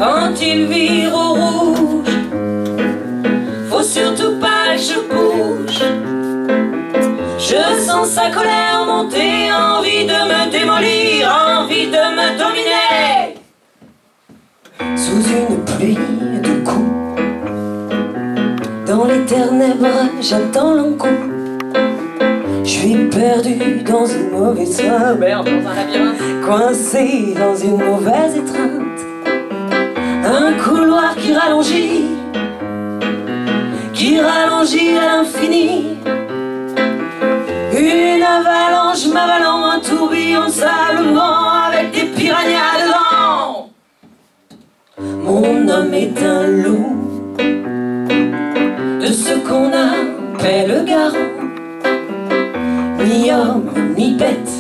Quand il vire au rouge, faut surtout pas que je bouge. Je sens sa colère monter, envie de me démolir, envie de me dominer. Sous une pluie de coups, dans les ténèbres, j'attends l'encou. Je suis perdu dans une mauvaise soirée, Merde, dans un labyrinthe. coincé dans une mauvaise étreinte. Un couloir qui ralentit à l'infini. Une avalanche m'avalant, un tourbillon de sable mouvant avec des piranhas dedans. Mon homme est un loup, de ce qu'on appelle le garrot. Mi-homme, mi-bête,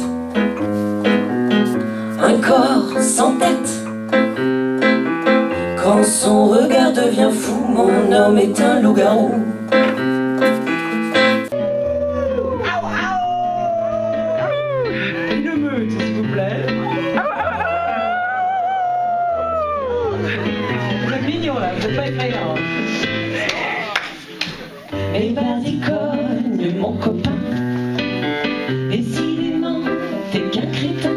un corps sans tête. Quand son regard devient fou, mon homme est un loup-garou. Une meute, s'il vous plaît. Vous êtes mignon là, vous êtes pas effrayant. Et vas-y cogne mon copain, décidément t'es qu'un crétin.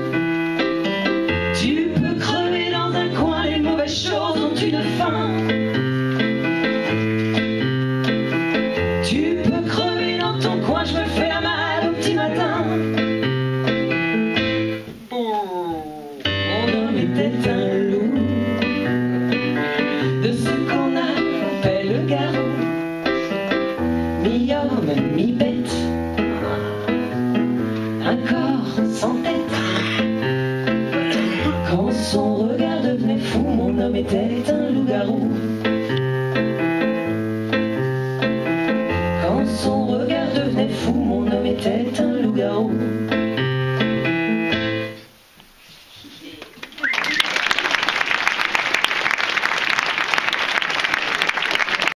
Tu peux crever dans un coin, les mauvaises choses ont une fin. Tu peux crever dans ton coin, je me fais la malle au petit matin. Mon homme était un loup, de ce qu'on appelle le garrot. Mi-homme, mi-bête, un corps sans tête. Quand son regard devenait fou, mon homme était un loup-garou. Quand son regard devenait fou, mon homme était un loup-garou.